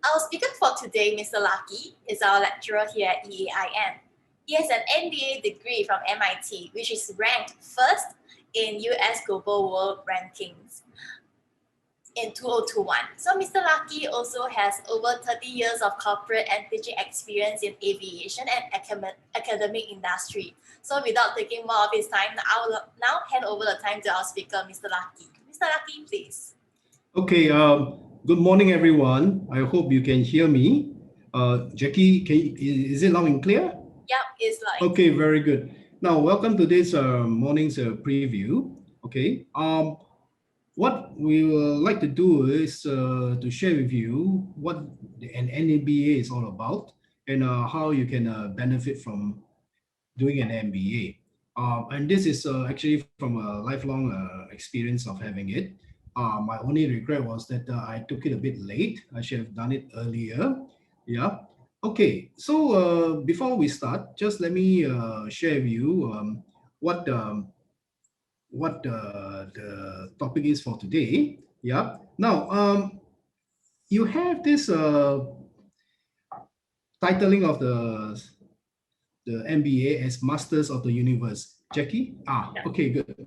Our speaker for today, Mr. Lucky, is our lecturer here at EAIM. He has an MBA degree from MIT, which is ranked first in US Global World Rankings in 2021. So Mr. Lucky also has over 30 years of corporate and teaching experience in aviation and academic industry. So without taking more of his time, I will now hand over the time to our speaker, Mr. Lucky. Mr. Lucky, please. Okay, good morning, everyone. I hope you can hear me. Jackie, is it loud and clear? Yep, it's loud. Okay, very good. Now, welcome to this morning's preview. Okay, what we would like to do is to share with you what an MBA is all about and how you can benefit from doing an MBA. And this is actually from a lifelong experience of having it. My only regret was that I took it a bit late. I should have done it earlier. Yeah. Okay. So before we start, just let me share with you what the topic is for today. Yeah. Now, you have this titling of the MBA as Masters of the Universe. Jackie? Okay, good.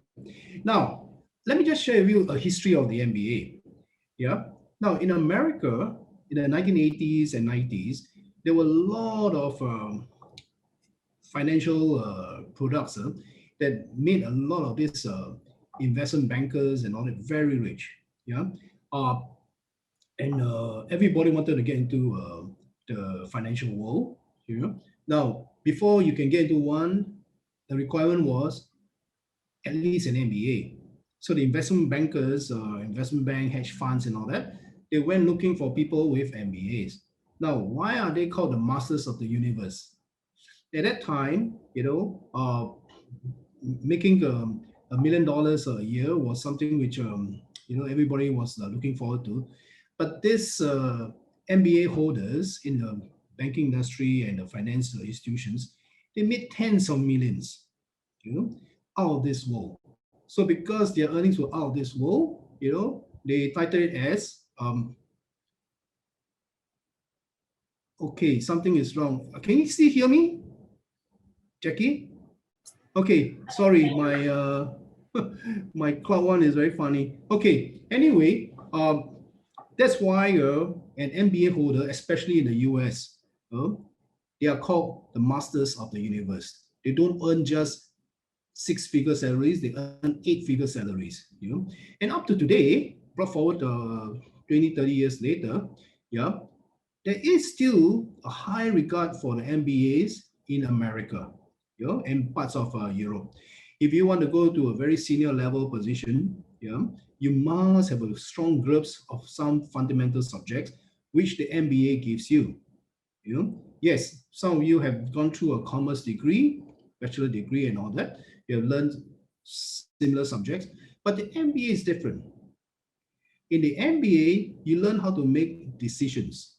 Now, let me just share with you a history of the MBA. Yeah. Now, in America, in the 1980s and 90s, there were a lot of financial products that made a lot of these investment bankers and all that very rich. Yeah. And everybody wanted to get into the financial world. You know. Now, before you can get into one, the requirement was at least an MBA. So the investment bankers, investment bank, hedge funds and all that, they went looking for people with MBAs. Now, why are they called the Masters of the Universe? At that time, making $1 million a year was something which, everybody was looking forward to. But this MBA holders in the banking industry and the financial institutions, they made tens of millions, out of this world. So because their earnings were out of this world, they titled it as, okay, something is wrong. Can you still hear me, Jackie? Okay, sorry, my my cloud one is very funny. Okay, anyway, that's why an MBA holder, especially in the US, they are called the Masters of the Universe. They don't earn just 6-figure salaries, they earn 8-figure salaries, And up to today, brought forward 20, 30 years later, there is still a high regard for the MBAs in America, and parts of Europe. If you want to go to a very senior level position, you must have a strong grasp of some fundamental subjects, which the MBA gives you. Yes, some of you have gone through a commerce degree, bachelor degree and all that. You have learned similar subjects, but the MBA is different. In the MBA, you learn how to make decisions.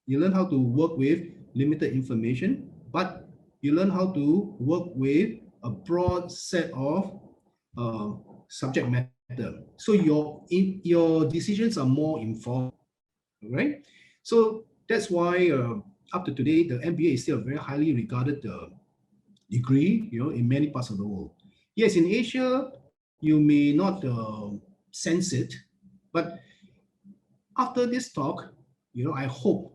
You learn how to work with limited information, but you learn how to work with a broad set of subject matter. So your decisions are more informed, right? So that's why up to today, the MBA is still a very highly regarded degree, in many parts of the world. Yes, in Asia, you may not sense it, but after this talk, I hope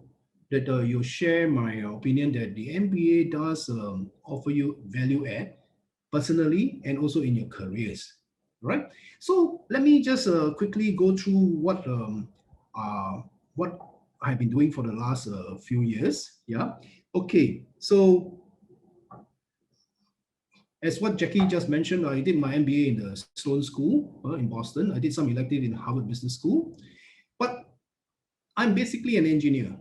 that you'll share my opinion that the MBA does offer you value add personally and also in your careers, right? So let me just quickly go through what I've been doing for the last few years. Yeah. Okay. So as what Jackie just mentioned, I did my MBA in the Sloan School in Boston. I did some elective in Harvard Business School, but I'm basically an engineer.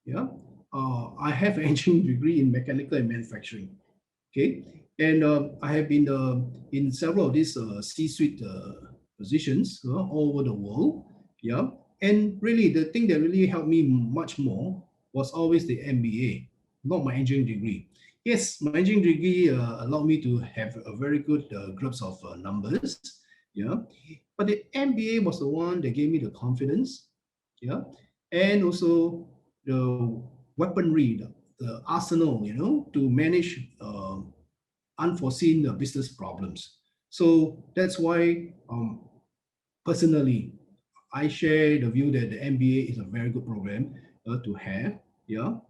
Yeah, I have an engineering degree in mechanical and manufacturing. Okay, and I have been in several of these C-suite positions all over the world. Yeah, and really the thing that really helped me much more was always the MBA, not my engineering degree. Yes, my engineering degree allowed me to have a very good grasp of numbers. Yeah, but the MBA was the one that gave me the confidence. Yeah, and also the weaponry, the arsenal, to manage unforeseen business problems. So that's why, personally, I share the view that the MBA is a very good program to have. Yeah,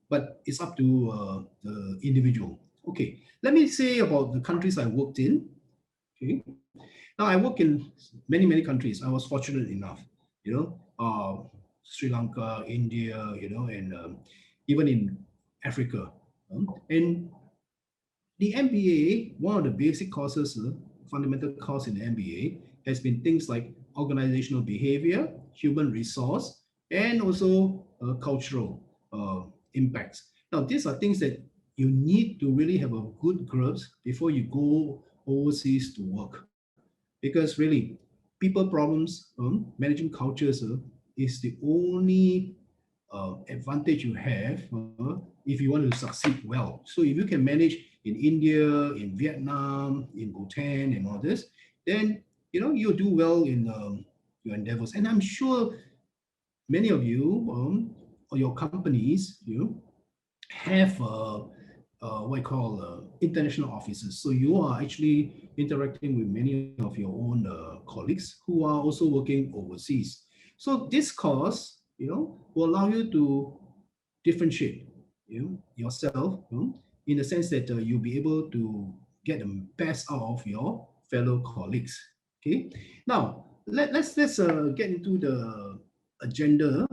but it's up to the individual. Okay, let me say about the countries I worked in. Okay, now I work in many countries. I was fortunate enough, Sri Lanka, India, and even in Africa. And the MBA, one of the basic courses, fundamental course in the MBA, has been things like organizational behavior, human resource, and also cultural impacts. Now, these are things that you need to really have a good grasp before you go overseas to work. Because really, people problems, managing cultures is the only advantage you have if you want to succeed well. So if you can manage in India, in Vietnam, in Bhutan, and all this, then you'll do well in your endeavors. And I'm sure many of you or your companies, have what I call international offices. So you are actually interacting with many of your own colleagues who are also working overseas. So this course, will allow you to differentiate, yourself, in the sense that you'll be able to get the best out of your fellow colleagues. Okay. Now let's get into the agenda,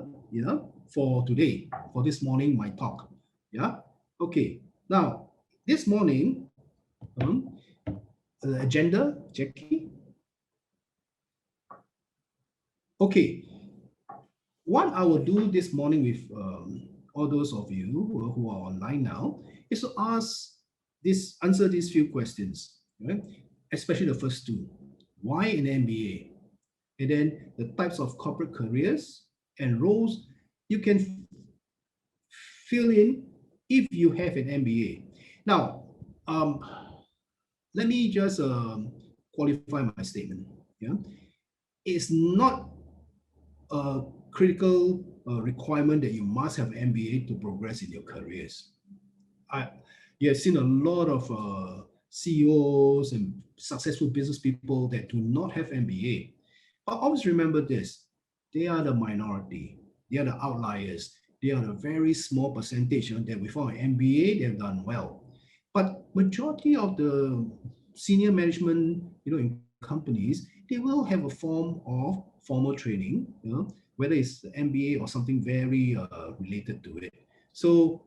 for today, for this morning, my talk. Yeah. Okay. Now, this morning, the agenda, Jackie. Okay. What I will do this morning with all those of you who are online now is to answer these few questions, right? Especially the first two. Why an MBA? And then the types of corporate careers and roles you can fill in if you have an MBA. Now, let me just qualify my statement. Yeah, it's not a critical requirement that you must have an MBA to progress in your careers. You have seen a lot of CEOs and successful business people that do not have MBA. But always remember this: they are the minority. They are the outliers. They are a very small percentage that without an MBA, they've done well. But majority of the senior management, in companies, they will have a form of formal training, whether it's MBA or something very related to it. So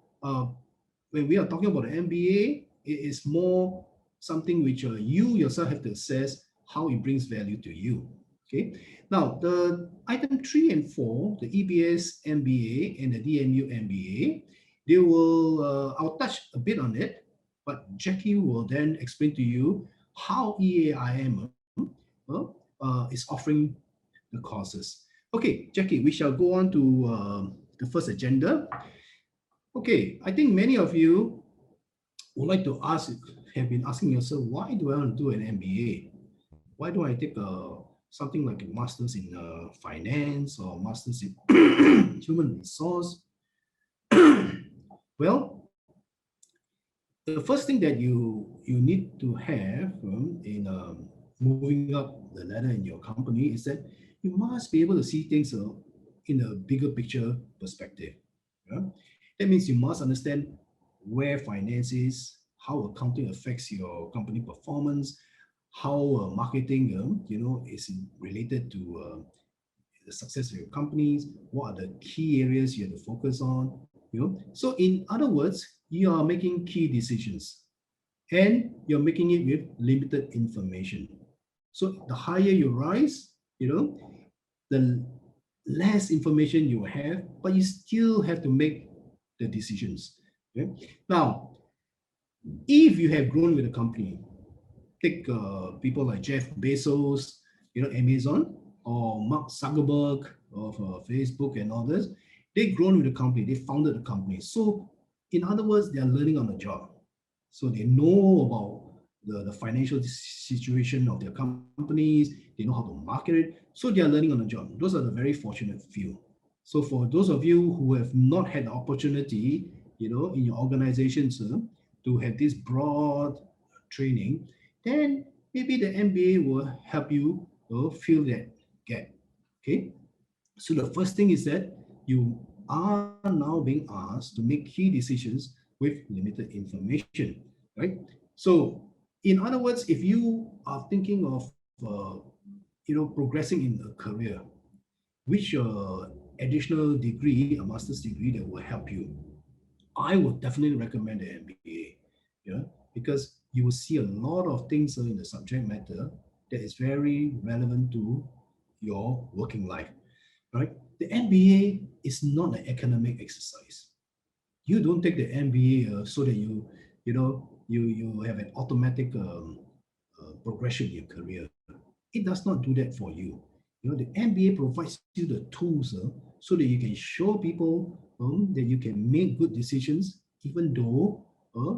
when we are talking about the MBA, it is more something which you yourself have to assess how it brings value to you. Okay. Now, the item 3 and 4, the EBS MBA and the DMU MBA, they will, I'll touch a bit on it, but Jackie will then explain to you how EAIM is offering the courses. Okay, Jackie, we shall go on to the first agenda. Okay, I think many of you would like to have been asking yourself, why do I want to do an MBA? Why do I take something like a master's in finance or master's in human resource? Well, the first thing that you need to have in moving up the ladder in your company is that you must be able to see things in a bigger picture perspective. Yeah? That means you must understand where finance is, how accounting affects your company performance, how marketing, is related to the success of your companies, what are the key areas you have to focus on, So in other words, you are making key decisions and you're making it with limited information. So the higher you rise, the less information you have, but you still have to make the decisions. Okay? Now, if you have grown with a company, take people like Jeff Bezos, Amazon, or Mark Zuckerberg of Facebook and others, they've grown with the company, they founded the company. So in other words, they are learning on the job. So they know about the financial situation of their companies, they know how to market it. So they are learning on the job. Those are the very fortunate few. So for those of you who have not had the opportunity, in your organizations to have this broad training, then maybe the MBA will help you fill that gap. Okay. So the first thing is that you are now being asked to make key decisions with limited information, right? So in other words, if you are thinking of progressing in a career, which additional degree, a master's degree that will help you, I would definitely recommend the MBA. Yeah, because you will see a lot of things in the subject matter that is very relevant to your working life, right? The MBA is not an academic exercise. You don't take the MBA so that you have an automatic progression in your career. It does not do that for you. The MBA provides you the tools so that you can show people that you can make good decisions even though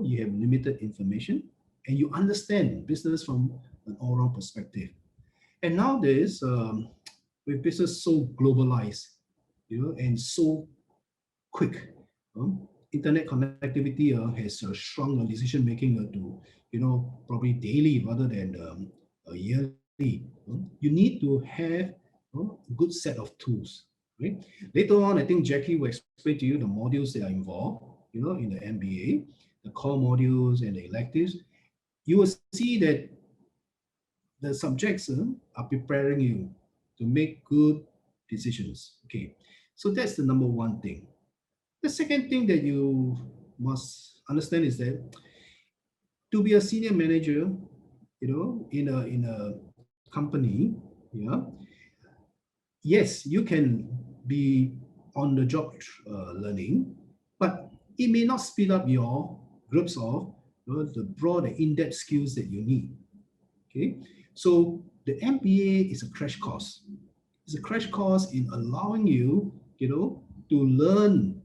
you have limited information and you understand business from an all-round perspective. And nowadays, with business so globalized, and so quick, internet connectivity has shrunk decision making to, probably daily rather than yearly. You need to have a good set of tools, right? Later on, I think Jackie will explain to you the modules that are involved, in the MBA, the core modules and the electives. You will see that the subjects are preparing you to make good decisions. Okay, so that's the number one thing. The second thing that you must understand is that to be a senior manager, in a company, yeah, yes, you can be on the job learning, but it may not speed up your groups of the broad and in-depth skills that you need. Okay, so the MBA is a crash course. It's a crash course in allowing you, to learn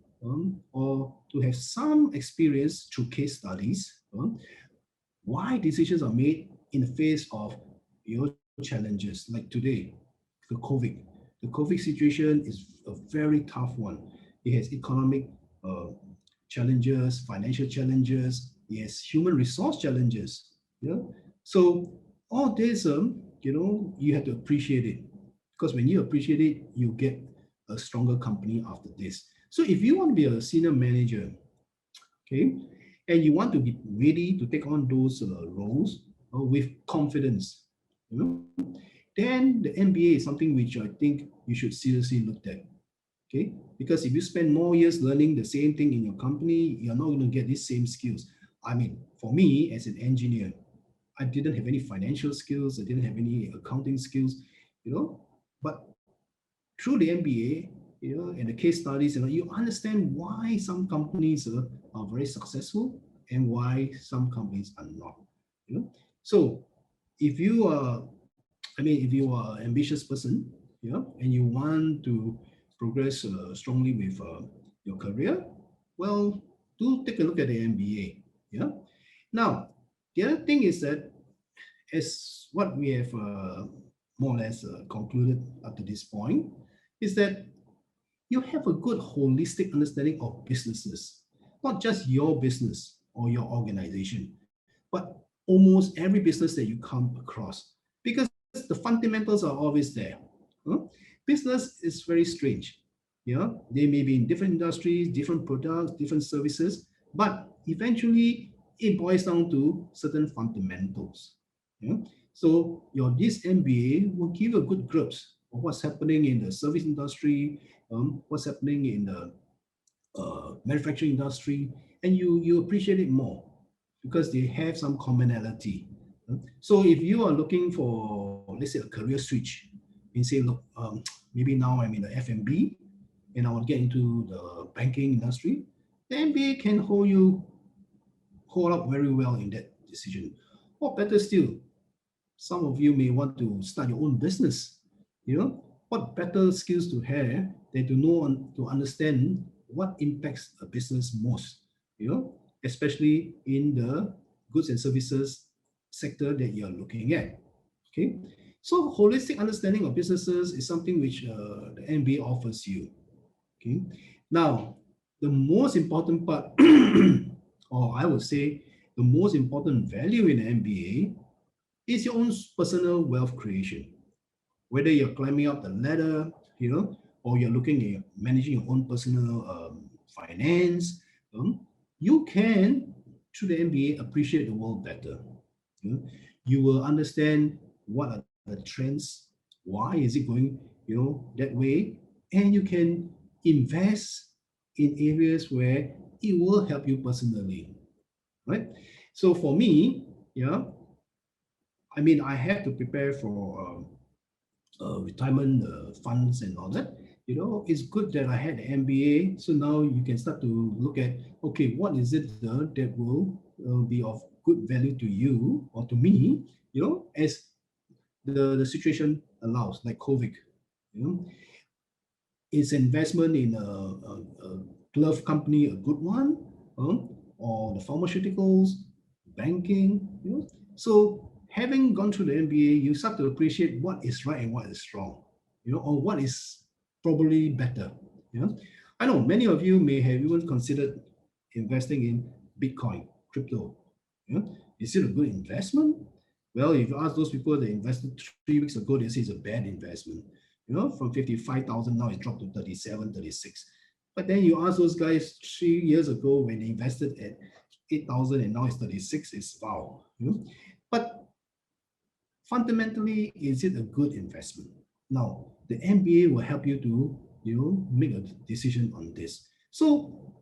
or to have some experience through case studies why decisions are made in the face of challenges like today, the COVID. The COVID situation is a very tough one. It has economic challenges, financial challenges, it has human resource challenges. Yeah. So all this, you have to appreciate it, because when you appreciate it, you get a stronger company after this. So if you want to be a senior manager, okay, and you want to be ready to take on those roles with confidence, then the MBA is something which I think you should seriously look at. Okay, because if you spend more years learning the same thing in your company, you're not going to get these same skills. I mean, for me as an engineer, I didn't have any financial skills, I didn't have any accounting skills, but through the MBA, and the case studies, you understand why some companies are very successful and why some companies are not. So if you are, if you are an ambitious person, and you want to progress strongly with your career, well, do take a look at the MBA. Yeah. Now, the other thing is that, as what we have more or less concluded up to this point, is that you have a good holistic understanding of businesses, not just your business or your organization, but almost every business that you come across, because the fundamentals are always there. Business is very strange. They may be in different industries, different products, different services, but eventually it boils down to certain fundamentals. So this MBA will give you a good grasp of what's happening in the service industry, what's happening in the manufacturing industry, and you appreciate it more because they have some commonality. So if you are looking for, let's say, a career switch, and say, look, maybe now I'm in the F&B and I want to get into the banking industry, the MBA can hold up very well in that decision. Or better still, some of you may want to start your own business. What better skills to have than to know, to understand what impacts a business most, especially in the goods and services sector that you're looking at. Okay, so holistic understanding of businesses is something which the MBA offers you. Okay. Now, the most important part, or I would say the most important value in MBA is your own personal wealth creation. Whether you're climbing up the ladder, or you're looking at managing your own personal finance, you can, through the MBA, appreciate the world better. You know, you will understand what are the trends, why is it going, that way, and you can invest in areas where it will help you personally, right? So for me, yeah, I mean, I have to prepare for retirement funds and all that. It's good that I had the MBA. So now you can start to look at, okay, what is it that will be of good value to you or to me, as the situation allows, like COVID. You know, is investment in a glove company a good one, or the pharmaceuticals, banking? So having gone through the MBA, you start to appreciate what is right and what is wrong, or what is probably better. I know many of you may have even considered investing in Bitcoin, crypto. Is it a good investment? Well, if you ask those people that invested 3 weeks ago, they say it's a bad investment. From 55,000 now it's dropped to 37, 36. But then you ask those guys 3 years ago when they invested at 8,000 and now it's 36, it's wow. But fundamentally, is it a good investment? Now, the MBA will help you to, make a decision on this. So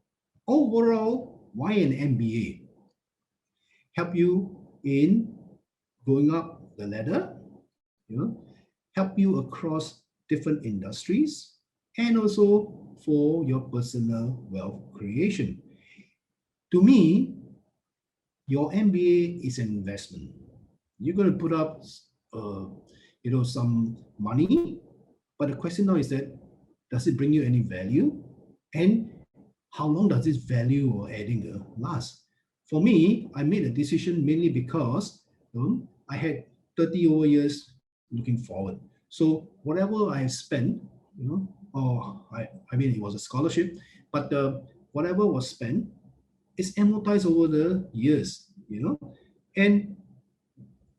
overall, why an MBA? Help you in going up the ladder, help you across different industries, and also for your personal wealth creation. To me, your MBA is an investment. You're going to put up, some money, but the question now is that, does it bring you any value? And how long does this value or adding last? For me, I made a decision mainly because I had 30 over years looking forward. So whatever I spent, I mean, it was a scholarship, but whatever was spent is amortized over the years, and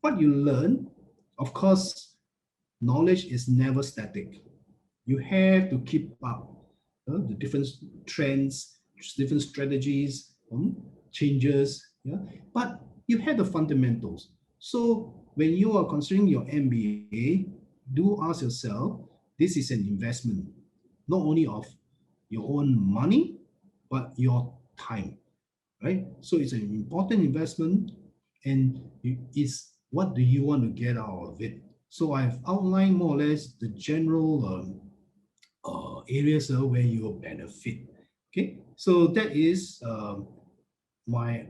what you learn, of course, knowledge is never static. You have to keep up the different trends, different strategies, changes. Yeah, but you have the fundamentals. So when you are considering your MBA, do ask yourself, this is an investment, not only of your own money, but your time, right? So it's an important investment, and it's what do you want to get out of it? So I've outlined more or less the general areas where you will benefit. Okay, so that is my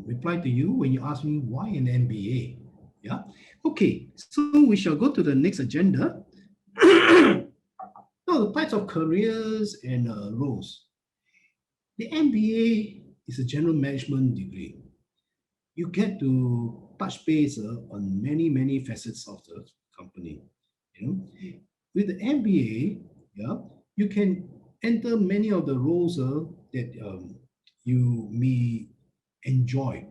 reply to you when you ask me why an MBA. Yeah. Okay, so we shall go to the next agenda. Now, the types of careers and roles. The MBA is a general management degree. You get to touch base on many facets of the company. With the MBA, yeah, you can enter many of the roles that you may enjoy.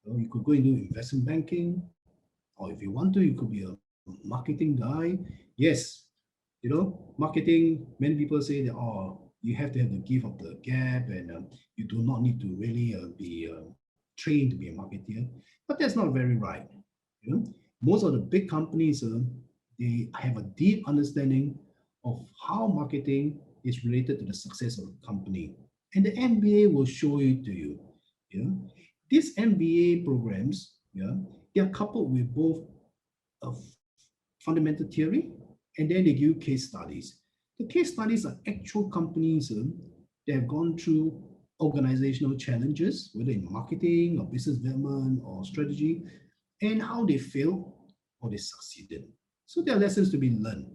You could go into investment banking, or if you want to, you could be a marketing guy. Yes, marketing, many people say that, oh, you have to have the gift of the gap, and you do not need to really be trained to be a marketer. But that's not very right. Most of the big companies, they have a deep understanding of how marketing is related to the success of the company. And the MBA will show it to you. These MBA programs, they are coupled with both a fundamental theory, and then they give case studies. The case studies are actual companies that have gone through organizational challenges, whether in marketing or business development or strategy, and how they failed or they succeeded. So there are lessons to be learned.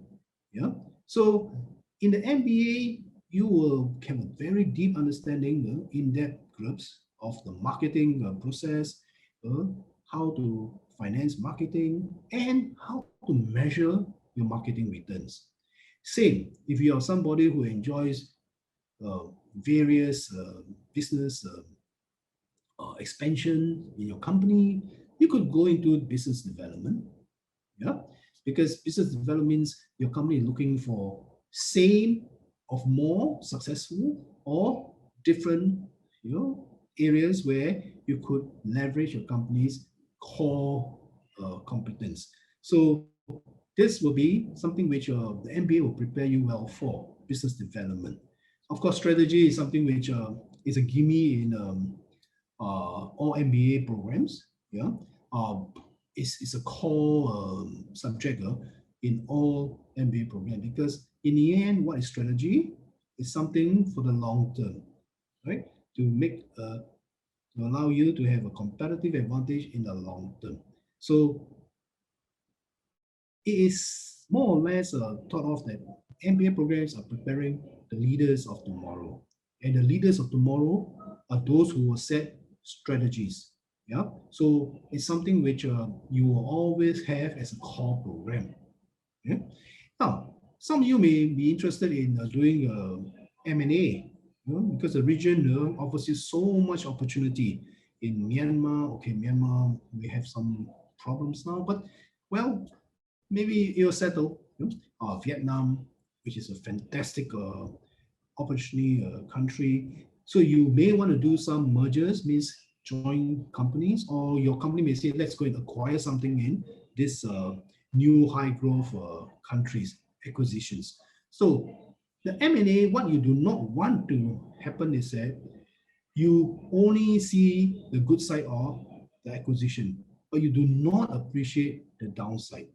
Yeah. So in the MBA, you will have a very deep understanding, in-depth groups of the marketing process, how to finance marketing, and how to measure your marketing returns. Same, if you are somebody who enjoys various business expansion in your company, you could go into business development. Yeah, because business development means your company is looking for same of more successful or different, areas where you could leverage your company's core competence. So this will be something which the MBA will prepare you well for business development. Of course, strategy is something which is a gimme in all MBA programs. Yeah, it's a core subject in all MBA programs, because in the end, what is strategy? It's something for the long term, right? To make to allow you to have a competitive advantage in the long term. So it is more or less thought of that MBA programs are preparing the leaders of tomorrow. And the leaders of tomorrow are those who will set strategies. Yeah. So it's something which you will always have as a core program. Yeah. Now, some of you may be interested in doing M&A, because the region offers you so much opportunity. In Myanmar, okay, Myanmar, we have some problems now, but well, maybe you'll settle. Vietnam, which is a fantastic opportunity country. So you may want to do some mergers, means join companies, or your company may say, let's go and acquire something in this new high growth countries, acquisitions. So the M&A, what you do not want to happen is that you only see the good side of the acquisition, but you do not appreciate the downside.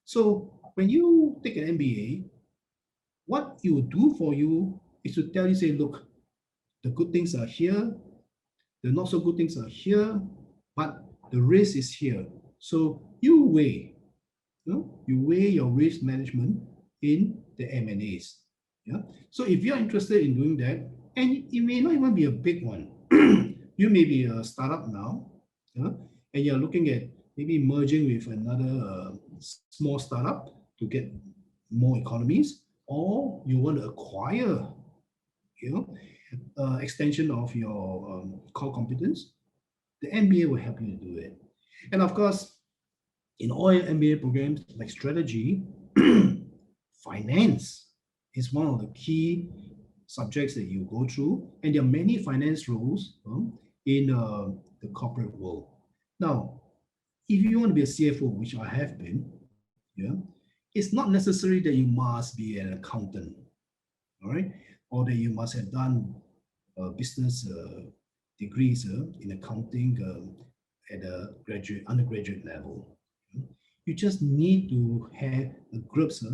So when you take an MBA, what it will do for you is to tell you, say, look, the good things are here, the not so good things are here, but the risk is here. So you weigh your risk management in the M&As. Yeah. So if you're interested in doing that, and it may not even be a big one, you may be a startup now, yeah, and you're looking at maybe merging with another small startup to get more economies, or you want to acquire, extension of your core competence, the MBA will help you to do it. And of course, in all MBA programs like strategy, finance is one of the key subjects that you go through, and there are many finance roles in the corporate world. Now, if you want to be a CFO, which I have been, yeah, it's not necessary that you must be an accountant, all right, or that you must have done business degrees in accounting at a undergraduate level. You just need to have a grasp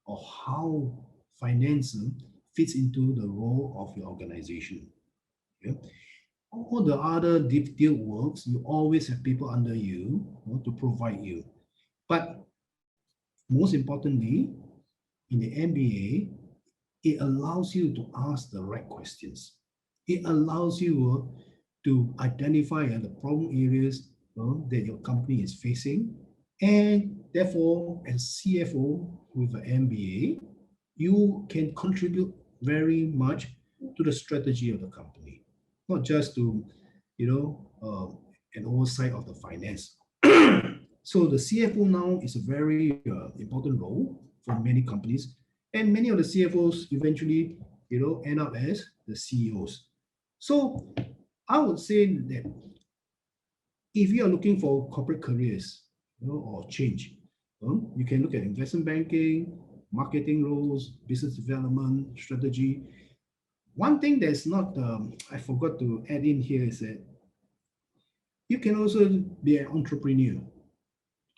of how finance fits into the role of your organization. Yeah? All the other detailed works, you always have people under you, to provide you. But most importantly, in the MBA, it allows you to ask the right questions. It allows you to identify the problem areas that your company is facing. And therefore, as CFO with an MBA, you can contribute very much to the strategy of the company, not just to, an oversight of the finance. So the CFO now is a very important role for many companies, and many of the CFOs eventually, end up as the CEOs. So I would say that if you are looking for corporate careers, or change, you can look at investment banking, marketing roles, business development, strategy. One thing that's not, I forgot to add in here is that you can also be an entrepreneur,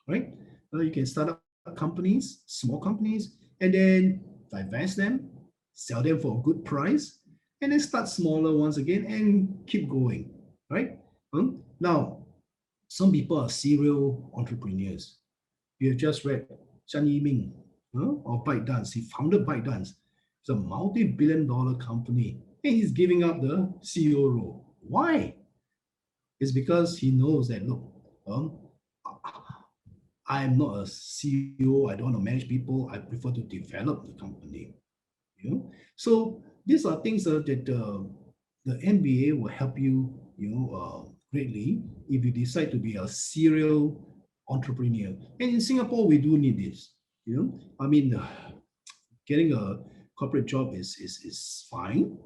right? You can start up companies, small companies, and then divest them, sell them for a good price, and then start smaller ones again and keep going, right? Now, some people are serial entrepreneurs. You have just read Chan Yiming of ByteDance. He founded ByteDance. It's a multi-billion-dollar company, and he's giving up the CEO role. Why? It's because he knows that, look, I'm not a CEO. I don't want to manage people. I prefer to develop the company. So these are things that the MBA will help you, greatly if you decide to be a serial entrepreneur. And in Singapore, we do need this. I mean, getting a corporate job is fine.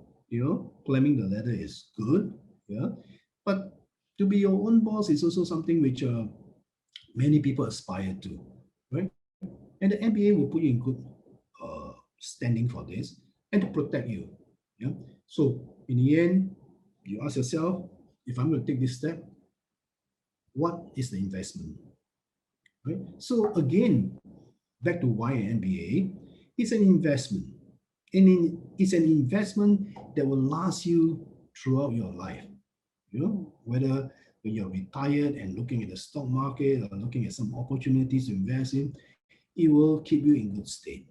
Climbing the ladder is good. Yeah, but to be your own boss is also something which many people aspire to, right? And the MBA will put you in good standing for this and to protect you. Yeah. So in the end, you ask yourself, if I'm going to take this step, what is the investment? Right. So again, back to why an MBA, it's an investment. And it's an investment that will last you throughout your life. Whether when you're retired and looking at the stock market or looking at some opportunities to invest in, it will keep you in good state.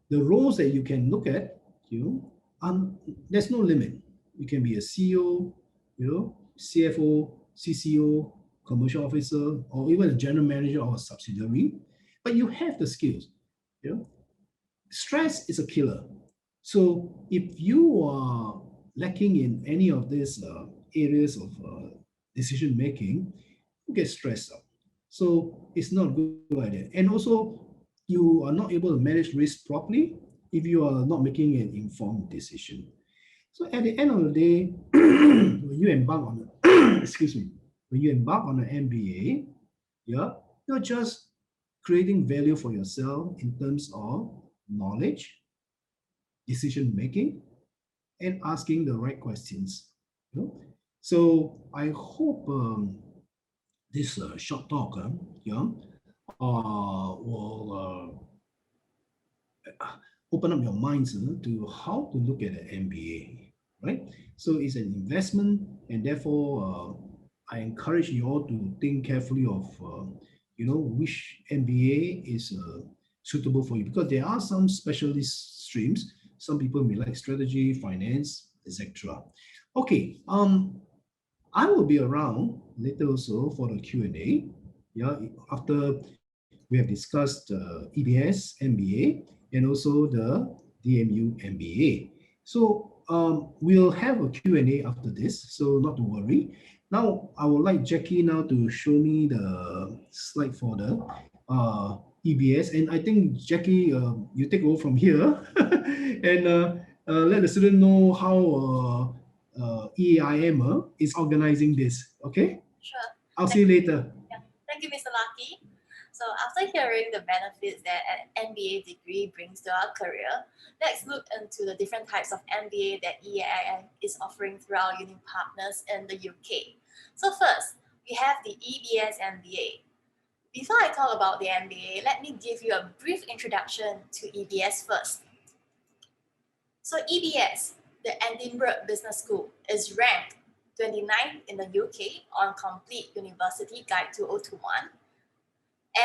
The roles that you can look at, there's no limit. You can be a CEO, CFO, CCO, commercial officer, or even a general manager of a subsidiary, but you have the skills. Stress is a killer. So if you are lacking in any of these areas of decision making, you get stressed out. So it's not a good idea. And also, you are not able to manage risk properly if you are not making an informed decision. So at the end of the day, when you embark on when you embark on an MBA, you're just creating value for yourself in terms of knowledge, decision making, and asking the right questions. So I hope this short talk will open up your minds to how to look at an MBA, right? So it's an investment, and therefore I encourage you all to think carefully of which MBA is suitable for you, because there are some specialist streams. Some people may like strategy, finance, etc. Okay, I will be around later also for the Q&A. After we have discussed EBS MBA and also the DMU MBA. So we'll have a Q&A after this, so not to worry. Now, I would like Jackie now to show me the slide for the EBS. And I think, Jackie, you take over from here and let the student know how EAIM is organizing this, okay? Sure. I'll see you later. Yeah. Thank you, Mr. Lucky. So after hearing the benefits that an MBA degree brings to our career, let's look into the different types of MBA that EAIM is offering through our uni partners in the UK. So first, we have the EBS MBA. Before I talk about the MBA, let me give you a brief introduction to EBS first. So EBS, the Edinburgh Business School, is ranked 29th in the UK on Complete University Guide 2021,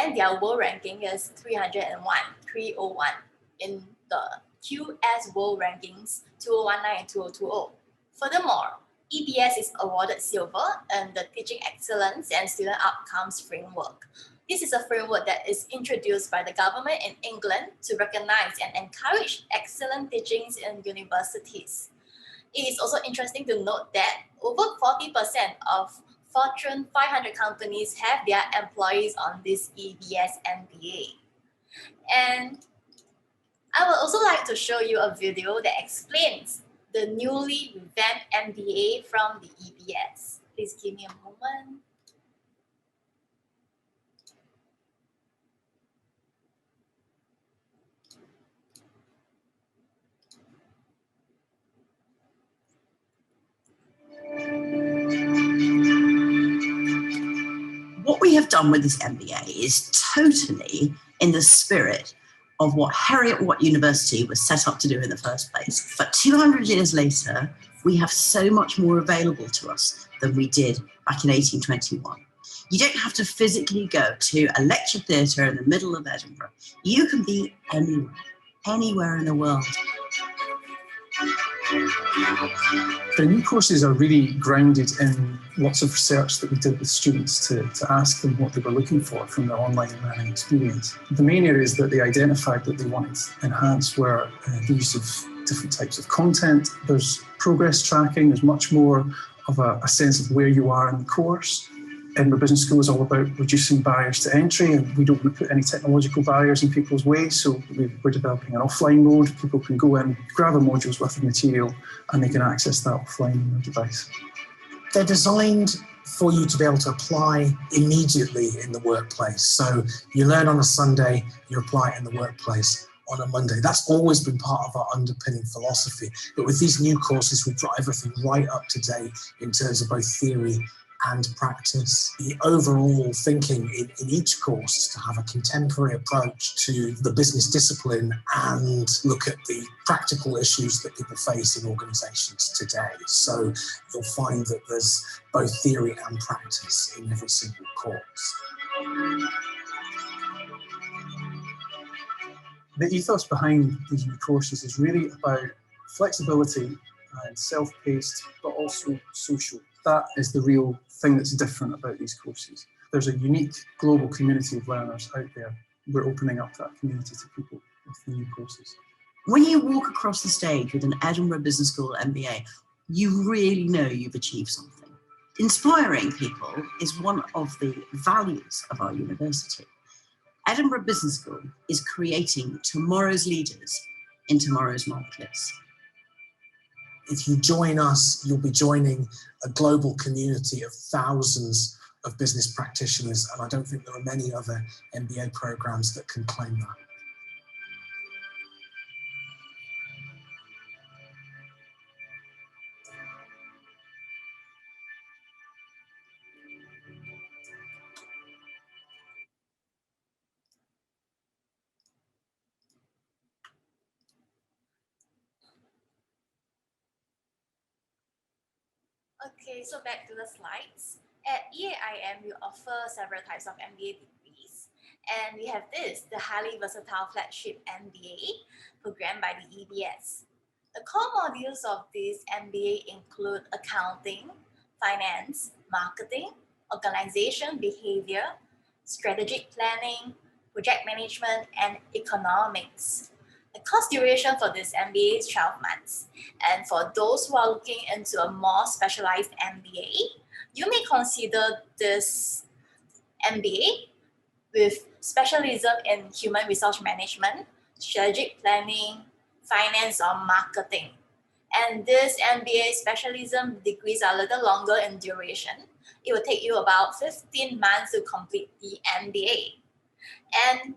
and their world ranking is 301 in the QS World Rankings 2019 and 2020. Furthermore, EBS is awarded silver in the Teaching Excellence and Student Outcomes Framework. This is a framework that is introduced by the government in England to recognize and encourage excellent teachings in universities. It is also interesting to note that over 40% of Fortune 500 companies have their employees on this EBS MBA. And I would also like to show you a video that explains the newly revamped MBA from the EBS. Please give me a moment. What we have done with this MBA is totally in the spirit of what Heriot-Watt University was set up to do in the first place. But 200 years later, we have so much more available to us than we did back in 1821. You don't have to physically go to a lecture theatre in the middle of Edinburgh. You can be anywhere in the world. The new courses are really grounded in lots of research that we did with students to ask them what they were looking for from their online learning experience. The main areas that they identified that they wanted enhanced were the use of different types of content. There's progress tracking. There's much more of a sense of where you are in the course. Edinburgh Business School is all about reducing barriers to entry, and we don't want to put any technological barriers in people's way. So we're developing an offline mode. People can go in, grab a module's worth of material, and they can access that offline on their device. They're designed for you to be able to apply immediately in the workplace. So you learn on a Sunday, you apply it in the workplace on a Monday. That's always been part of our underpinning philosophy. But with these new courses, we've got everything right up to date in terms of both theory and practice. The overall thinking in each course is to have a contemporary approach to the business discipline and look at the practical issues that people face in organisations today. So you'll find that there's both theory and practice in every single course. The ethos behind these new courses is really about flexibility and self-paced, but also social. That is the real thing that's different about these courses. There's a unique global community of learners out there. We're opening up that community to people with the new courses. When you walk across the stage with an Edinburgh Business School MBA, you really know you've achieved something. Inspiring people is one of the values of our university. Edinburgh Business School is creating tomorrow's leaders in tomorrow's markets. If you join us, you'll be joining a global community of thousands of business practitioners, and I don't think there are many other MBA programs that can claim that. Okay, so back to the slides. At EAIM, we offer several types of MBA degrees. And we have this, the highly versatile flagship MBA program by the EBS. The core modules of this MBA include accounting, finance, marketing, organization behavior, strategic planning, project management, and economics. The course duration for this MBA is 12 months. And for those who are looking into a more specialized MBA, you may consider this MBA with specialism in human resource management, strategic planning, finance, or marketing. And this MBA specialism degrees are a little longer in duration. It will take you about 15 months to complete the MBA. And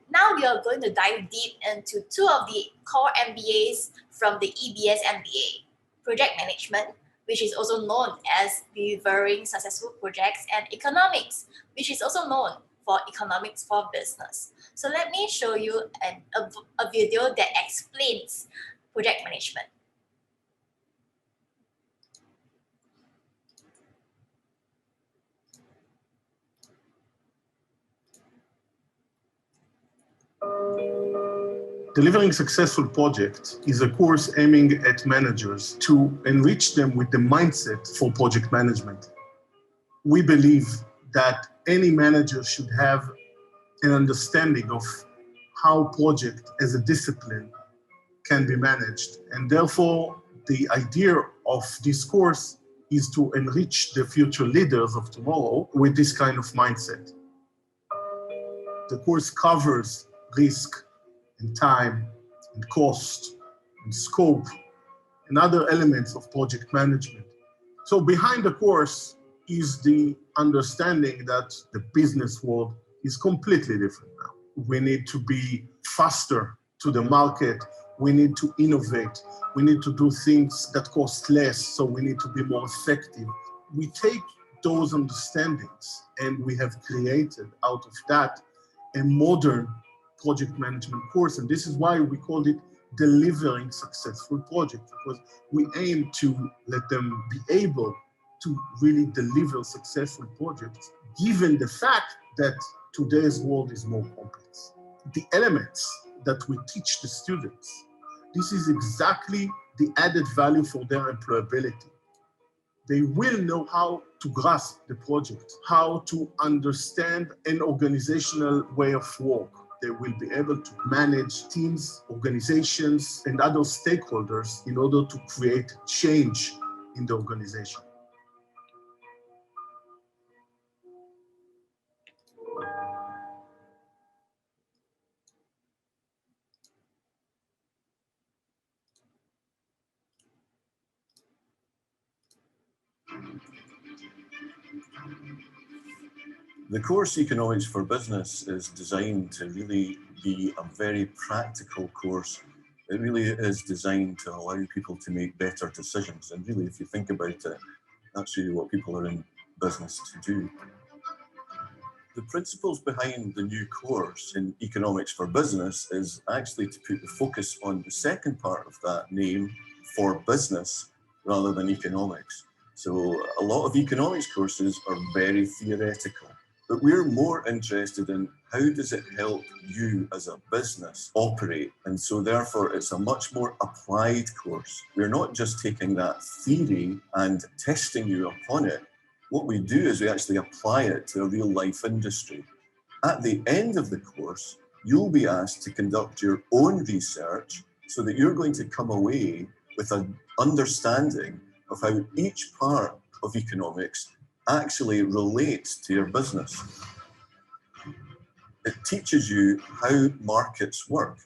now we are going to dive deep into two of the core MBAs from the EBS MBA, project management, which is also known as delivering successful projects, and economics, which is also known for economics for business. So let me show you a video that explains project management. Delivering Successful Projects is a course aiming at managers to enrich them with the mindset for project management. We believe that any manager should have an understanding of how project as a discipline can be managed. And therefore, the idea of this course is to enrich the future leaders of tomorrow with this kind of mindset. The course covers risk and time and cost and scope and other elements of project management. So behind the course is the understanding that the business world is completely different now. We need to be faster to the market. We need to innovate. We need to do things that cost less, so we need to be more effective. We take those understandings and we have created out of that a modern project management course, and this is why we called it Delivering Successful Projects, because we aim to let them be able to really deliver successful projects, given the fact that today's world is more complex. The elements that we teach the students, this is exactly the added value for their employability. They will know how to grasp the project, how to understand an organizational way of work. they will be able to manage teams, organizations, and other stakeholders in order to create change in the organization. The course Economics for Business is designed to really be a very practical course. It really is designed to allow people to make better decisions. And really, if you think about it, that's really what people are in business to do. The principles behind the new course in Economics for Business is actually to put the focus on the second part of that name, for business, rather than economics. So a lot of economics courses are very theoretical, but we're more interested in how does it help you as a business operate? And so therefore it's a much more applied course. We're not just taking that theory and testing you upon it. What we do is we actually apply it to a real life industry. At the end of the course, you'll be asked to conduct your own research so that you're going to come away with an understanding of how each part of economics actually relates to your business. It teaches you how markets work.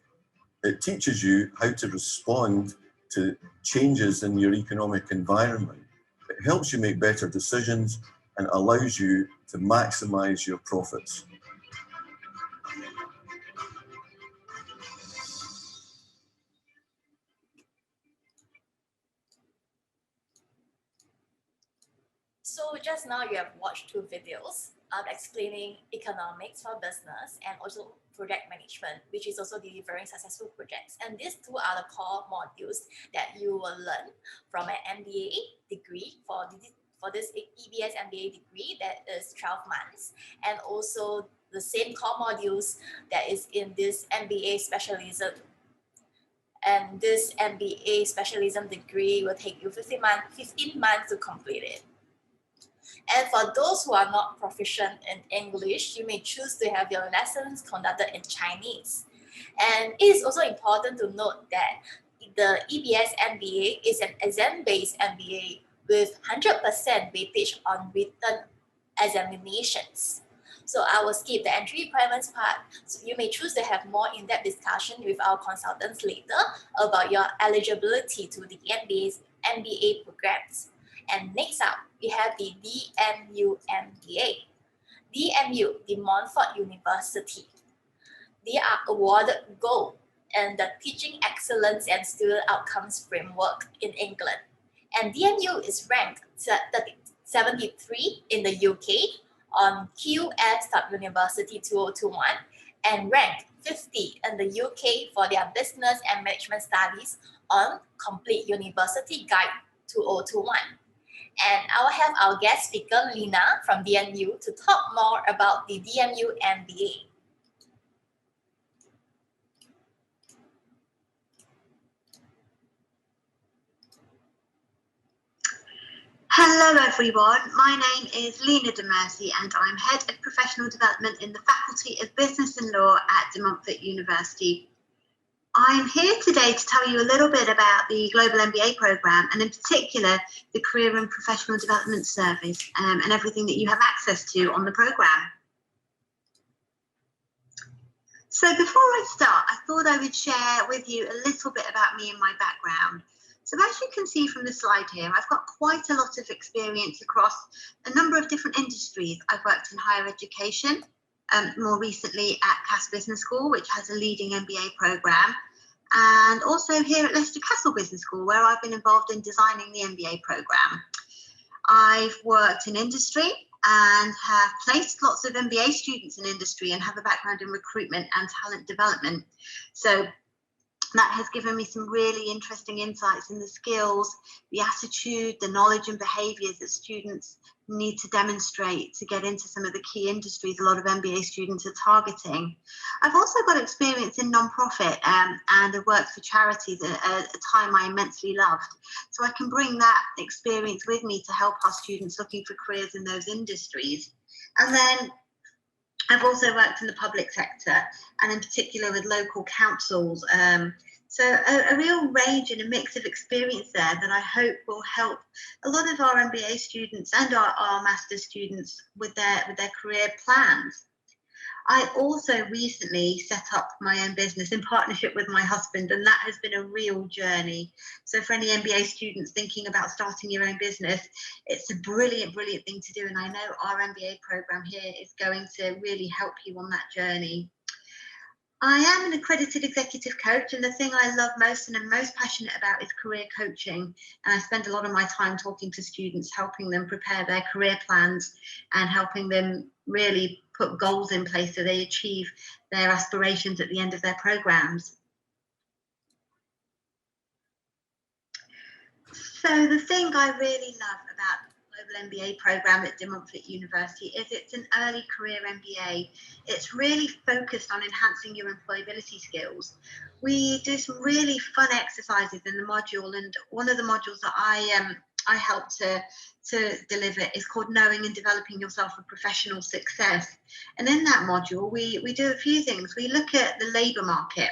It teaches you how to respond to changes in your economic environment. It helps you make better decisions and allows you to maximize your profits. So just now you have watched 2 videos explaining economics for business and also project management, which is also delivering successful projects. And these 2 are the core modules that you will learn from an MBA degree for this EBS MBA degree that is 12 months, and also the same core modules that is in this MBA specialism. And this MBA specialism degree will take you 15 months to complete it. And for those who are not proficient in English, you may choose to have your lessons conducted in Chinese. And it is also important to note that the EBS MBA is an exam-based MBA with 100% weightage on written examinations. So I will skip the entry requirements part. So you may choose to have more in-depth discussion with our consultants later about your eligibility to the MBA programs. And next up, we have the DMU MBA. DMU, the Montfort University. They are awarded gold in the Teaching Excellence and Student Outcomes Framework in England. And DMU is ranked 73 in the UK on QS Top University 2021 and ranked 50 in the UK for their Business and Management Studies on Complete University Guide 2021. And I will have our guest speaker, Leena from DMU, to talk more about the DMU MBA. Hello everyone, my name is Leena and I'm Head of Professional Development in the Faculty of Business and Law at Montfort University. I'm here today to tell you a little bit about the Global MBA programme and in particular the Career and Professional Development Service and everything that you have access to on the programme. So before I start, I thought I would share with you a little bit about me and my background. So as you can see from the slide here, I've got quite a lot of experience across a number of different industries. I've worked in higher education, more recently at Cass Business School, which has a leading MBA programme, and also here at Leicester Castle Business School, where I've been involved in designing the MBA programme. I've worked in industry and have placed lots of MBA students in industry and have a background in recruitment and talent development. So that has given me some really interesting insights in the skills, the attitude, the knowledge and behaviours that students need to demonstrate to get into some of the key industries a lot of MBA students are targeting. I've also got experience in non-profit and I've worked for charities at a time I immensely loved. So I can bring that experience with me to help our students looking for careers in those industries. And then I've also worked in the public sector, and in particular with local councils. So a real range and a mix of experience there that I hope will help a lot of our MBA students and our master's students with their career plans. I also recently set up my own business in partnership with my husband, and that has been a real journey. So for any MBA students thinking about starting your own business, it's a brilliant, brilliant thing to do. And I know our MBA program here is going to really help you on that journey. I am an accredited executive coach, and the thing I love most and am most passionate about is career coaching. And I spend a lot of my time talking to students, helping them prepare their career plans and helping them really put goals in place so they achieve their aspirations at the end of their programs. So the thing I really love about the Global MBA program at Montfort University is it's an early career MBA. It's really focused on enhancing your employability skills. We do some really fun exercises in the module, and one of the modules that I help to deliver is called Knowing and Developing Yourself for Professional Success. And in that module, we do a few things. We look at the labour market,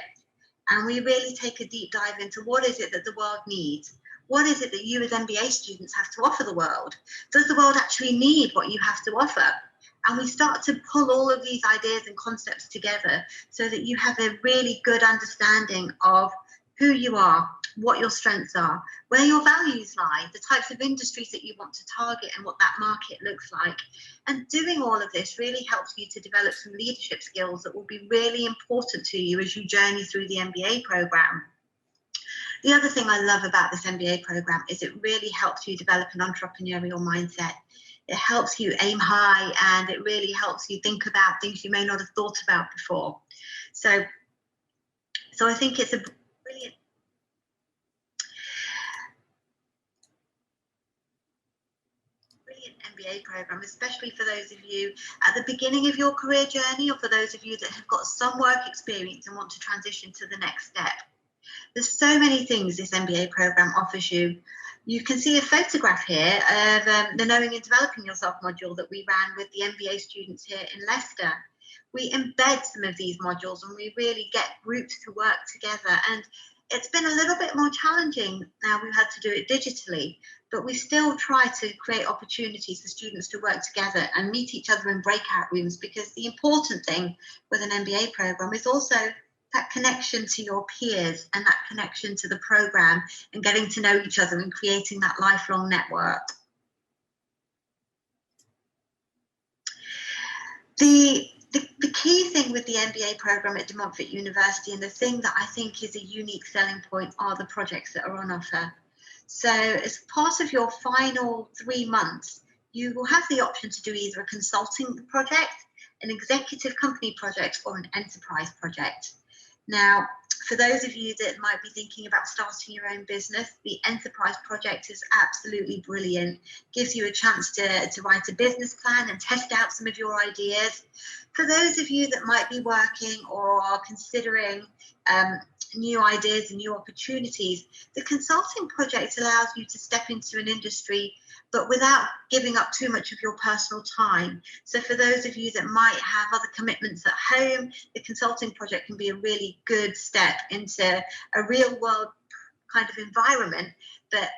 and we really take a deep dive into what is it that the world needs. What is it that you as MBA students have to offer the world? Does the world actually need what you have to offer? And we start to pull all of these ideas and concepts together so that you have a really good understanding of who you are, what your strengths are, where your values lie, the types of industries that you want to target and what that market looks like. And doing all of this really helps you to develop some leadership skills that will be really important to you as you journey through the MBA program. The other thing I love about this MBA program is it really helps you develop an entrepreneurial mindset. It helps you aim high, and it really helps you think about things you may not have thought about before. So I think it's a brilliant MBA program, especially for those of you at the beginning of your career journey, or for those of you that have got some work experience and want to transition to the next step. There's so many things this MBA program offers you. You can see a photograph here of the Knowing and Developing Yourself module that we ran with the MBA students here in Leicester. We embed some of these modules and we really get groups to work together. And it's been a little bit more challenging now. We've had to do it digitally, but we still try to create opportunities for students to work together and meet each other in breakout rooms, because the important thing with an MBA program is also that connection to your peers and that connection to the program and getting to know each other and creating that lifelong network. The key thing with the MBA program at De Montfort University, and the thing that I think is a unique selling point, are the projects that are on offer. So as part of your final 3 months, you will have the option to do either a consulting project, an executive company project, or an enterprise project. Now, for those of you that might be thinking about starting your own business, the enterprise project is absolutely brilliant. Gives you a chance to write a business plan and test out some of your ideas. For those of you that might be working or are considering new ideas and new opportunities, the consulting project allows you to step into an industry but without giving up too much of your personal time. So for those of you that might have other commitments at home, the consulting project can be a really good step into a real world kind of environment, but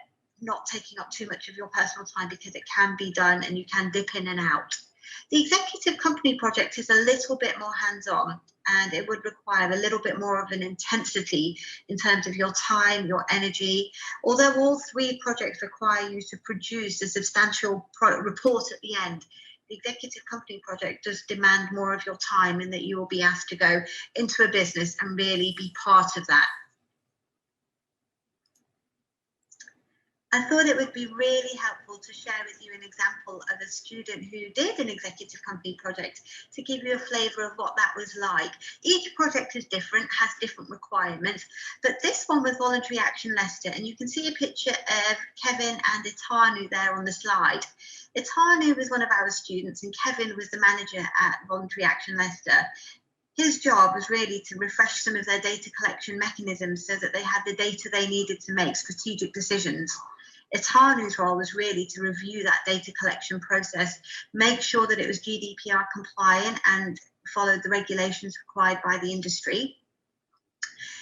not taking up too much of your personal time, because it can be done and you can dip in and out. The executive company project is a little bit more hands-on, and it would require a little bit more of an intensity in terms of your time, your energy. Although all 3 projects require you to produce a substantial report at the end, the executive company project does demand more of your time, in that you will be asked to go into a business and really be part of that. I thought it would be really helpful to share with you an example of a student who did an executive company project, to give you a flavour of what that was like. Each project is different, has different requirements, but this one was Voluntary Action Leicester, and you can see a picture of Kevin and Itanu there on the slide. Itanu was one of our students and Kevin was the manager at Voluntary Action Leicester. His job was really to refresh some of their data collection mechanisms so that they had the data they needed to make strategic decisions. Itanu's role was really to review that data collection process, make sure that it was GDPR compliant and followed the regulations required by the industry.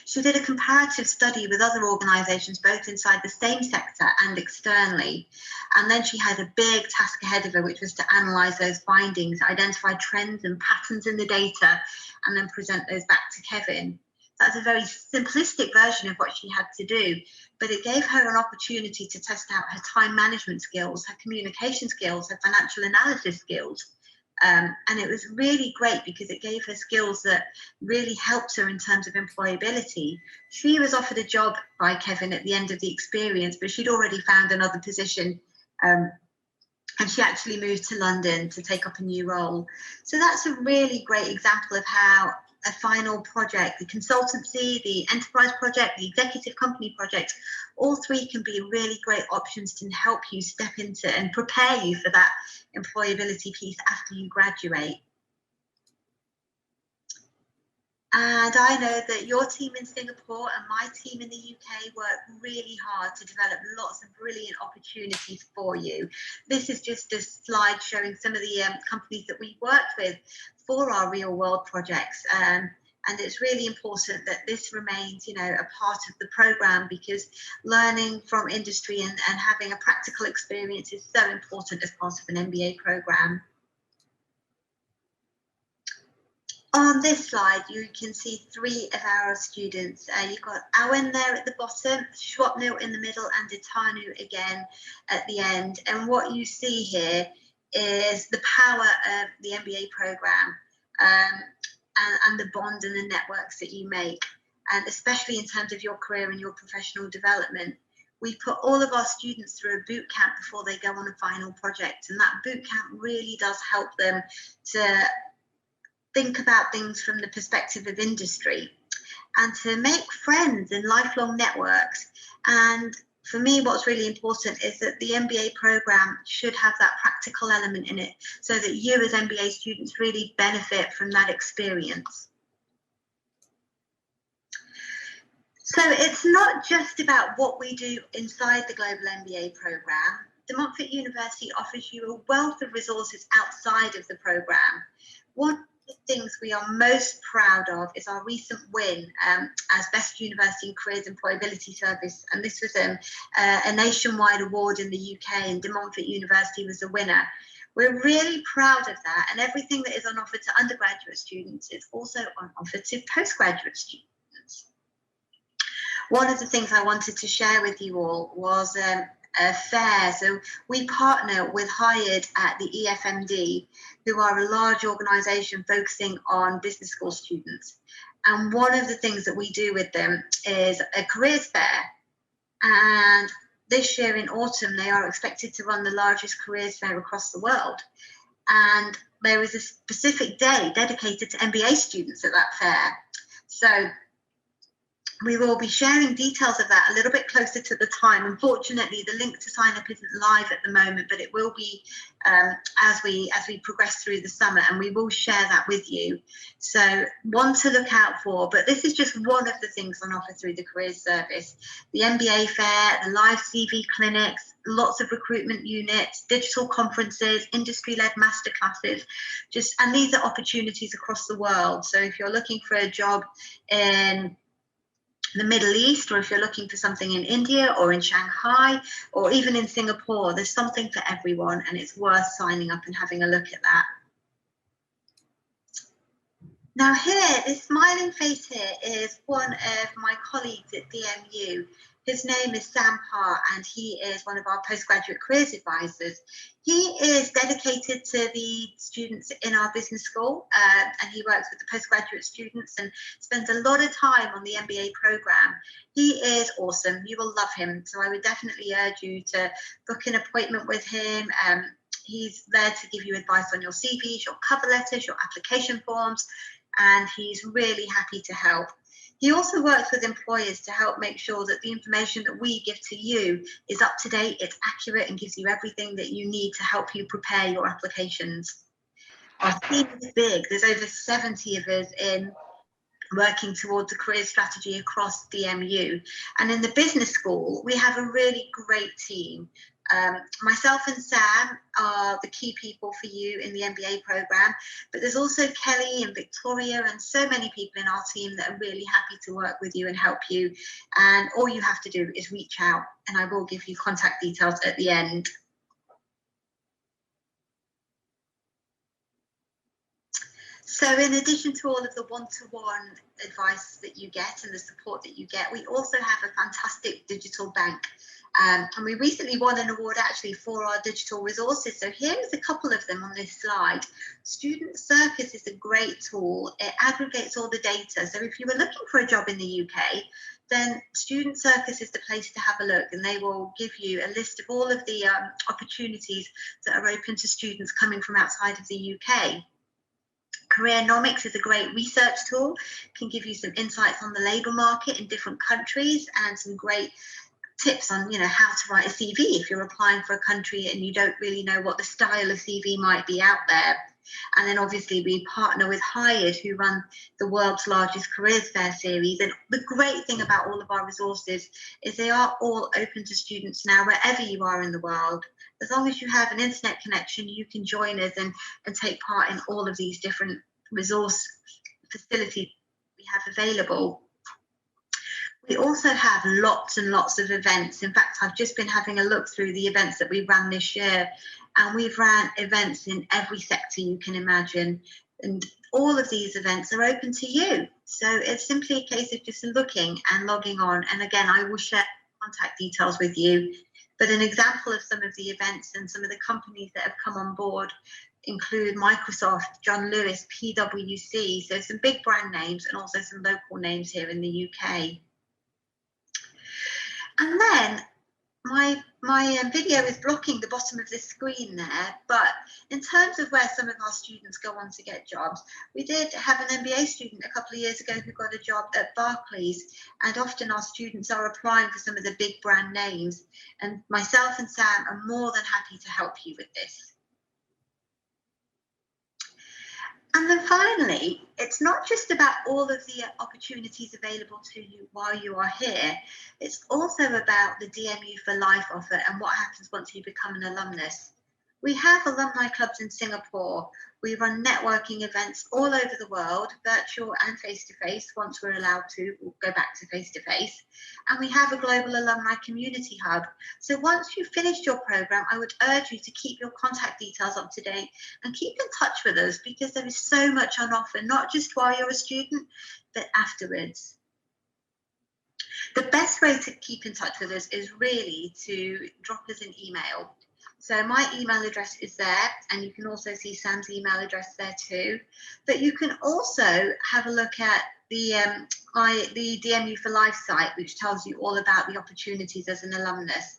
She did a comparative study with other organisations, both inside the same sector and externally. And then she had a big task ahead of her, which was to analyse those findings, identify trends and patterns in the data, and then present those back to Kevin. That's a very simplistic version of what she had to do, but it gave her an opportunity to test out her time management skills, her communication skills, her financial analysis skills. And it was really great because it gave her skills that really helped her in terms of employability. She was offered a job by Kevin at the end of the experience, but she'd already found another position, and she actually moved to London to take up a new role. So that's a really great example of how a final project, the consultancy, the enterprise project, the executive company project, all three can be really great options to help you step into and prepare you for that employability piece after you graduate. And I know that your team in Singapore and my team in the UK work really hard to develop lots of brilliant opportunities for you. This is just a slide showing some of the companies that we worked with for our real world projects. And it's really important that this remains, you know, a part of the program, because learning from industry and having a practical experience is so important as part of an MBA program. On this slide, you can see three of our students. You've got Awen there at the bottom, Swapnil in the middle, and Itanu again at the end. And what you see here is the power of the MBA program and the bond and the networks that you make, and especially in terms of your career and your professional development. We put all of our students through a boot camp before they go on a final project, and that boot camp really does help them to think about things from the perspective of industry and to make friends and lifelong networks. And for me, what's really important is that the MBA program should have that practical element in it, so that you as MBA students really benefit from that experience. So it's not just about what we do inside the Global MBA program. The Montfort University offers you a wealth of resources outside of the program. One of the things we are most proud of is our recent win as Best University in Careers Employability Service, and this was a nationwide award in the UK, and De Montfort University was the winner. We're really proud of that, and everything that is on offer to undergraduate students is also on offer to postgraduate students. One of the things I wanted to share with you all was a fair. So we partner with Hired at the EFMD, who are a large organisation focusing on business school students. And one of the things that we do with them is a careers fair. And this year in autumn, they are expected to run the largest careers fair across the world. And there is a specific day dedicated to MBA students at that fair. So we will be sharing details of that a little bit closer to the time. Unfortunately, the link to sign up isn't live at the moment, but it will be as we progress through the summer, and we will share that with you. So one to look out for, but this is just one of the things on offer through the Careers Service. The MBA fair, the live CV clinics, lots of recruitment units, digital conferences, industry-led masterclasses, and these are opportunities across the world. So if you're looking for a job in the Middle East, or if you're looking for something in India or in Shanghai or even in Singapore, there's something for everyone, and it's worth signing up and having a look at that. Now here, this smiling face here is one of my colleagues at DMU. His name is Sam Parr, and he is one of our postgraduate careers advisors. He is dedicated to the students in our business school, and he works with the postgraduate students and spends a lot of time on the MBA program. He is awesome. You will love him. So I would definitely urge you to book an appointment with him. He's there to give you advice on your CVs, your cover letters, your application forms, and he's really happy to help. He also works with employers to help make sure that the information that we give to you is up to date, it's accurate, and gives you everything that you need to help you prepare your applications. Our team is big. There's over 70 of us in working towards a career strategy across the MU. And in the business school, we have a really great team. Myself and Sam are the key people for you in the MBA program, but there's also Kelly and Victoria and so many people in our team that are really happy to work with you and help you. And all you have to do is reach out, and I will give you contact details at the end. So in addition to all of the one-to-one advice that you get and the support that you get, we also have a fantastic digital bank. And we recently won an award actually for our digital resources. So here's a couple of them on this slide. Student Circus is a great tool. It aggregates all the data. So if you were looking for a job in the UK, then Student Circus is the place to have a look, and they will give you a list of all of the opportunities that are open to students coming from outside of the UK. Careernomics is a great research tool, can give you some insights on the labour market in different countries and some great tips on, you know, how to write a CV if you're applying for a country and you don't really know what the style of CV might be out there. And then obviously we partner with Hired, who run the world's largest careers fair series. And the great thing about all of our resources is they are all open to students now, wherever you are in the world. As long as you have an internet connection, you can join us and take part in all of these different resource facilities we have available. We also have lots and lots of events. In fact, I've just been having a look through the events that we ran this year, and we've ran events in every sector you can imagine. And all of these events are open to you. So it's simply a case of just looking and logging on. And again, I will share contact details with you. But an example of some of the events and some of the companies that have come on board include Microsoft, John Lewis, PwC, so some big brand names and also some local names here in the UK. And then my video is blocking the bottom of this screen there, but in terms of where some of our students go on to get jobs, we did have an MBA student a couple of years ago who got a job at Barclays, and often our students are applying for some of the big brand names, and myself and Sam are more than happy to help you with this. And then finally, it's not just about all of the opportunities available to you while you are here, it's also about the DMU for Life offer and what happens once you become an alumnus. We have alumni clubs in Singapore. We run networking events all over the world, virtual and face-to-face. Once we're allowed to, we'll go back to face-to-face. And we have a global alumni community hub. So once you've finished your program, I would urge you to keep your contact details up to date and keep in touch with us, because there is so much on offer, not just while you're a student, but afterwards. The best way to keep in touch with us is really to drop us an email. So my email address is there, and you can also see Sam's email address there too. But you can also have a look at the DMU for Life site, which tells you all about the opportunities as an alumnus.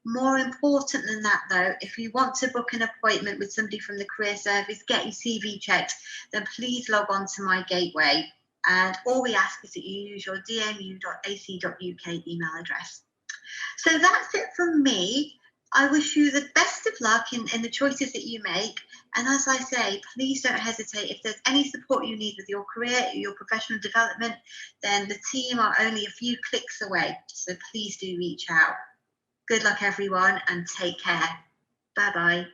More important than that though, if you want to book an appointment with somebody from the career service, get your CV checked, then please log on to my gateway. And all we ask is that you use your dmu.ac.uk email address. So that's it from me. I wish you the best of luck in the choices that you make. And as I say, please don't hesitate. If there's any support you need with your career, your professional development, then the team are only a few clicks away. So please do reach out. Good luck, everyone, and take care. Bye-bye.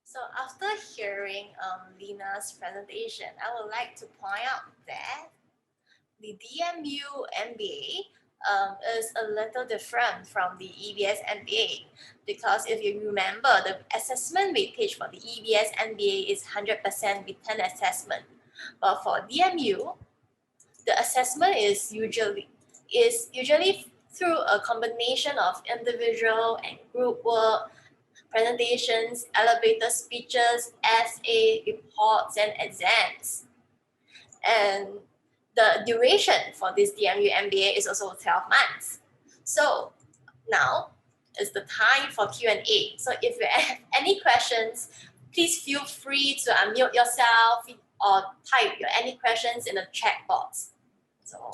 So after hearing Leena's presentation, I would like to point out that the DMU MBA is a little different from the EBS MBA, because if you remember, the assessment weightage for the EBS MBA is 100% written assessment, but for DMU, the assessment is usually through a combination of individual and group work, presentations, elevator speeches, essay, reports, and exams. And the duration for this DMU MBA is also 12 months. So now is the time for Q&A. So if you have any questions, please feel free to unmute yourself or type any questions in the chat box.